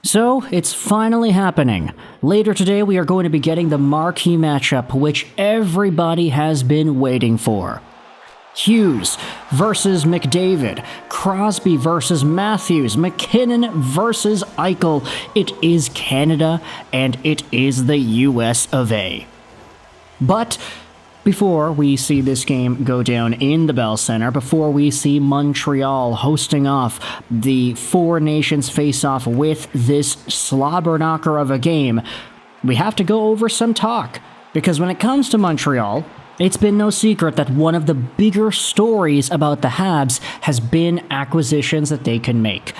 So, it's finally happening. Later today, we are going to be getting the marquee matchup which everybody has been waiting for. Hughes versus McDavid, Crosby versus Matthews, McKinnon versus Eichel. It is Canada and it is the US of A. But before we see this game go down in the Bell Center, before we see Montreal hosting off the Four Nations face-off with this slobber knocker of a game, we have to go over some talk. Because when it comes to Montreal, it's been no secret that one of the bigger stories about the Habs has been acquisitions that they can make.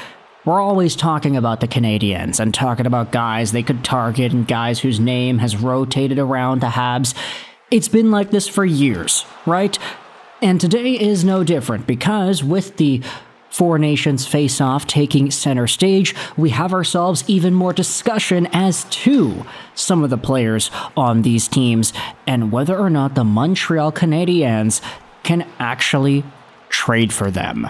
We're always talking about the Canadiens and talking about guys they could target and guys whose name has rotated around the Habs. It's been like this for years, right? And today is no different because with the Four Nations face-off taking center stage, we have ourselves even more discussion as to some of the players on these teams and whether or not the Montreal Canadiens can actually trade for them.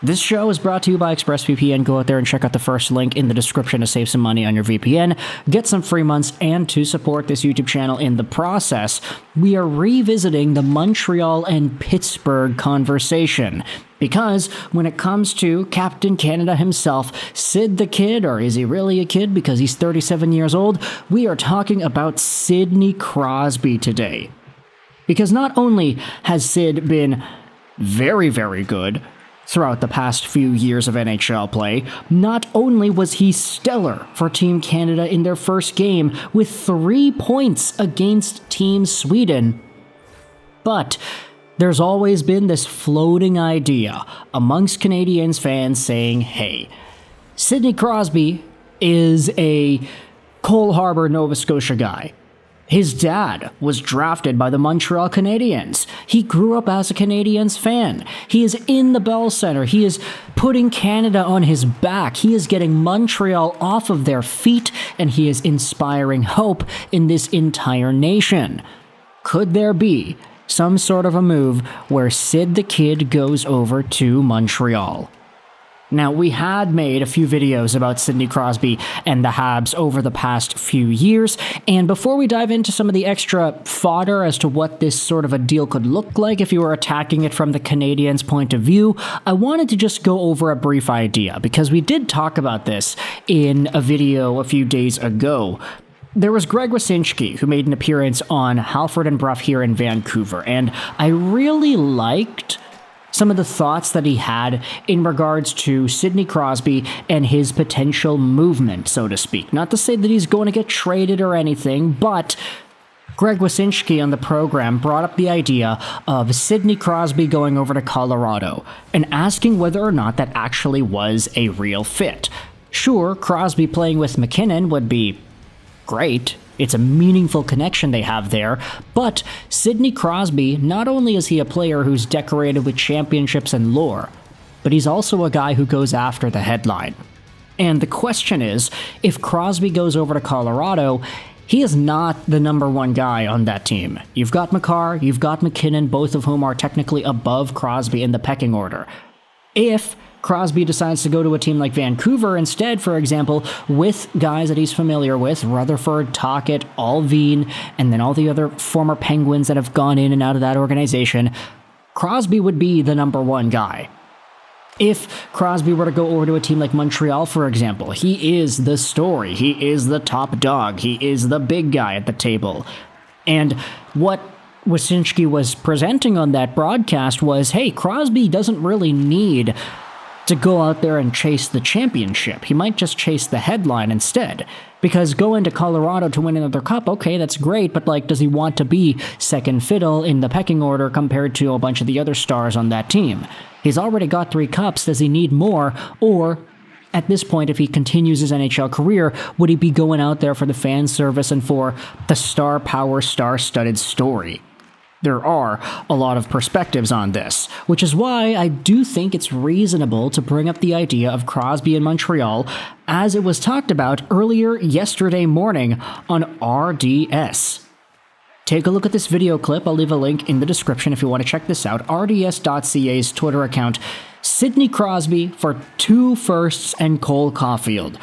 This show is brought to you by ExpressVPN. Go out there and check out the first link in the description to save some money on your VPN, get some free months, and to support this YouTube channel in the process. We are revisiting the Montreal and Pittsburgh conversation. Because when it comes to Captain Canada himself, Sid the Kid, or is he really a kid because he's 37 years old, we are talking about Sidney Crosby today. Because not only has Sid been very, very good throughout the past few years of NHL play, not only was he stellar for Team Canada in their first game with 3 points against Team Sweden, but there's always been this floating idea amongst Canadiens fans saying, hey, Sidney Crosby is a Cole Harbour, Nova Scotia guy. His dad was drafted by the Montreal Canadiens. He grew up as a Canadiens fan. He is in the Bell Center. He is putting Canada on his back. He is getting Montreal off of their feet, and he is inspiring hope in this entire nation. Could there be some sort of a move where Sid the Kid goes over to Montreal? Now, we had made a few videos about Sidney Crosby and the Habs over the past few years, and before we dive into some of the extra fodder as to what this sort of a deal could look like if you were attacking it from the Canadiens' point of view, I wanted to just go over a brief idea, because we did talk about this in a video a few days ago. There was Greg Wyshynski, who made an appearance on Halford and Bruff here in Vancouver, and I really liked some of the thoughts that he had in regards to Sidney Crosby and his potential movement, so to speak. Not to say that he's going to get traded or anything, but Greg Wyshynski on the program brought up the idea of Sidney Crosby going over to Colorado and asking whether or not that actually was a real fit. Sure, Crosby playing with McKinnon would be great. It's a meaningful connection they have there, but Sidney Crosby, not only is he a player who's decorated with championships and lore, but he's also a guy who goes after the headline. And the question is, if Crosby goes over to Colorado, he is not the number one guy on that team. You've got Makar, you've got McKinnon, both of whom are technically above Crosby in the pecking order. If Crosby decides to go to a team like Vancouver instead, for example, with guys that he's familiar with, Rutherford, Tocchet, Alvin, and then all the other former Penguins that have gone in and out of that organization, Crosby would be the number one guy. If Crosby were to go over to a team like Montreal, for example, he is the story, he is the top dog, he is the big guy at the table. And what Wyshynski was presenting on that broadcast was, hey, Crosby doesn't really need to go out there and chase the championship. He might just chase the headline instead. Because going to Colorado to win another cup, okay, that's great, but does he want to be second fiddle in the pecking order compared to a bunch of the other stars on that team? He's already got 3 cups, does he need more? Or, at this point, if he continues his NHL career, would he be going out there for the fan service and for the star power, star-studded story? There are a lot of perspectives on this, which is why I do think it's reasonable to bring up the idea of Crosby in Montreal, as it was talked about earlier yesterday morning on RDS. Take a look at this video clip. I'll leave a link in the description if you want to check this out. RDS.ca's Twitter account. Sidney Crosby for 2 firsts and Cole Caufield.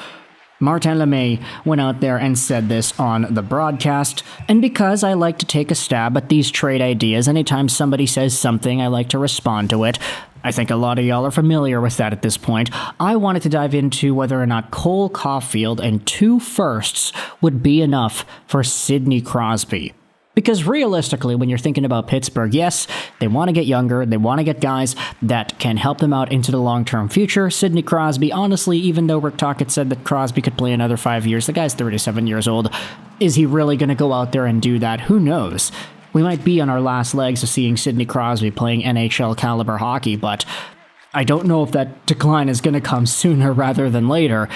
Martin Lemay went out there and said this on the broadcast, and because I like to take a stab at these trade ideas, anytime somebody says something, I like to respond to it. I think a lot of y'all are familiar with that at this point. I wanted to dive into whether or not Cole Caufield and 2 firsts would be enough for Sidney Crosby. Because realistically, when you're thinking about Pittsburgh, yes, they want to get younger, they want to get guys that can help them out into the long-term future. Sidney Crosby, honestly, even though Rick Tocchet said that Crosby could play another 5 years, the guy's 37 years old. Is he really going to go out there and do that? Who knows? We might be on our last legs of seeing Sidney Crosby playing NHL caliber hockey, but I don't know if that decline is going to come sooner rather than later.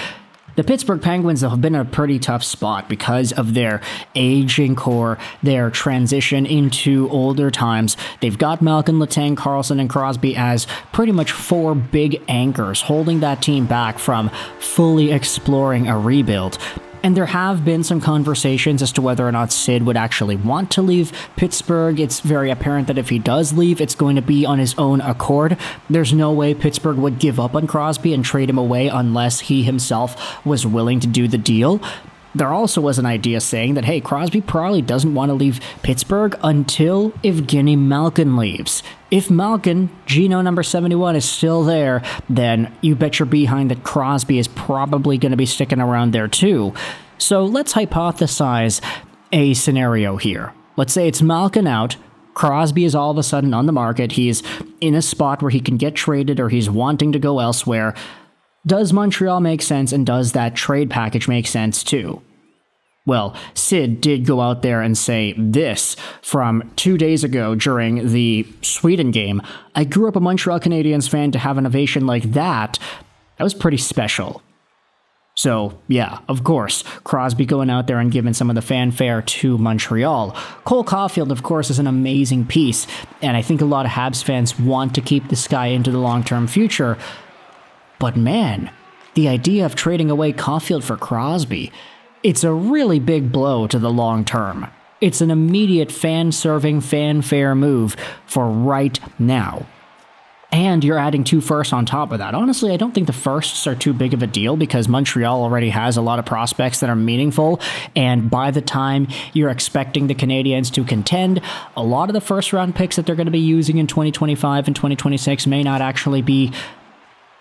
The Pittsburgh Penguins have been in a pretty tough spot because of their aging core, their transition into older times. They've got Malkin, Letang, Karlsson, and Crosby as pretty much 4 big anchors, holding that team back from fully exploring a rebuild. And there have been some conversations as to whether or not Sid would actually want to leave Pittsburgh. It's very apparent that if he does leave, it's going to be on his own accord. There's no way Pittsburgh would give up on Crosby and trade him away unless he himself was willing to do the deal. There also was an idea saying that, hey, Crosby probably doesn't want to leave Pittsburgh until Evgeny Malkin leaves. If Malkin, Geno number 71, is still there, then you bet your behind that Crosby is probably going to be sticking around there too. So let's hypothesize a scenario here. Let's say it's Malkin out, Crosby is all of a sudden on the market, he's in a spot where he can get traded or he's wanting to go elsewhere. Does Montreal make sense, and does that trade package make sense too? Well, Sid did go out there and say this from 2 days ago during the Sweden game. I grew up a Montreal Canadiens fan. To have an ovation like that was pretty special. So, yeah, of course, Crosby going out there and giving some of the fanfare to Montreal. Cole Caufield, of course, is an amazing piece, and I think a lot of Habs fans want to keep this guy into the long-term future. But man, the idea of trading away Caufield for Crosby, it's a really big blow to the long term. It's an immediate fan-serving, fanfare move for right now. And you're adding 2 firsts on top of that. Honestly, I don't think the firsts are too big of a deal because Montreal already has a lot of prospects that are meaningful, and by the time you're expecting the Canadiens to contend, a lot of the first-round picks that they're going to be using in 2025 and 2026 may not actually be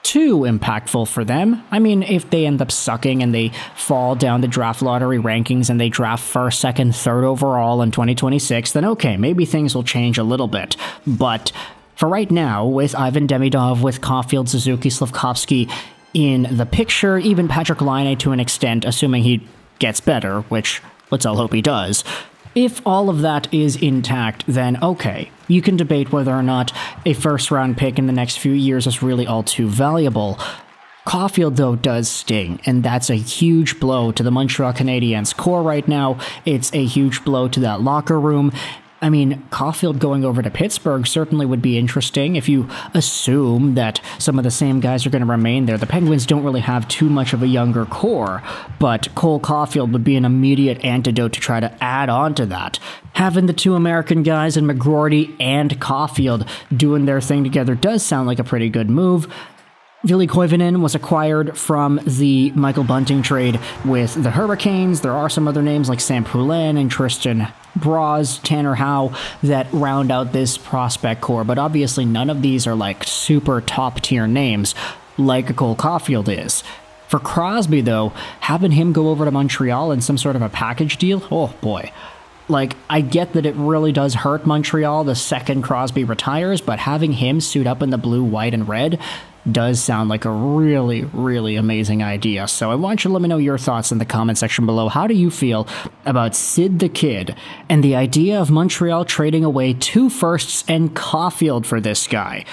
too impactful for them. I mean, if they end up sucking and they fall down the draft lottery rankings and they draft first, second, third overall in 2026, then okay, maybe things will change a little bit. But for right now, with Ivan Demidov, with Caufield, Suzuki, Slafkovsky in the picture, even Patrick Laine to an extent, assuming he gets better, which let's all hope he does. If all of that is intact, then okay, you can debate whether or not a first-round pick in the next few years is really all too valuable. Caufield, though, does sting, and that's a huge blow to the Montreal Canadiens core right now. It's a huge blow to that locker room. I mean, Caufield going over to Pittsburgh certainly would be interesting if you assume that some of the same guys are going to remain there. The Penguins don't really have too much of a younger core, but Cole Caufield would be an immediate antidote to try to add on to that. Having the 2 American guys in McGroarty and Caufield doing their thing together does sound like a pretty good move. Ville Koivunen was acquired from the Michael Bunting trade with the Hurricanes. There are some other names like Sam Poulin and Tristan Braz, Tanner Howe that round out this prospect core, but obviously none of these are like super top tier names like Cole Caufield is. For Crosby, though, having him go over to Montreal in some sort of a package deal, oh boy. Like, I get that it really does hurt Montreal the second Crosby retires, but having him suit up in the blue, white, and red does sound like a really, really amazing idea. So I want you to let me know your thoughts in the comment section below. How do you feel about Sid the Kid and the idea of Montreal trading away 2 firsts and Caufield for this guy?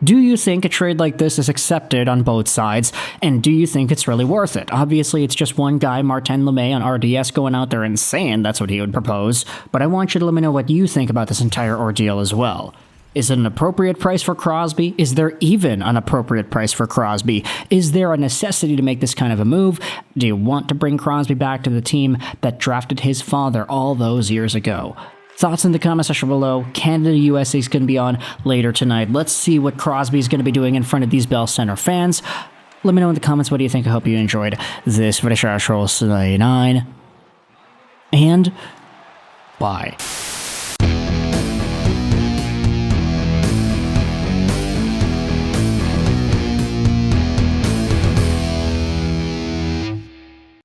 Do you think a trade like this is accepted on both sides, and do you think it's really worth it? Obviously, it's just one guy, Martin Lemay on RDS, going out there and saying that's what he would propose, but I want you to let me know what you think about this entire ordeal as well. Is it an appropriate price for Crosby? Is there even an appropriate price for Crosby? Is there a necessity to make this kind of a move? Do you want to bring Crosby back to the team that drafted his father all those years ago? Thoughts in the comment section below. Canada-USA is going to be on later tonight. Let's see what Crosby is going to be doing in front of these Bell Center fans. Let me know in the comments what do you think. I hope you enjoyed this video. 9 and bye.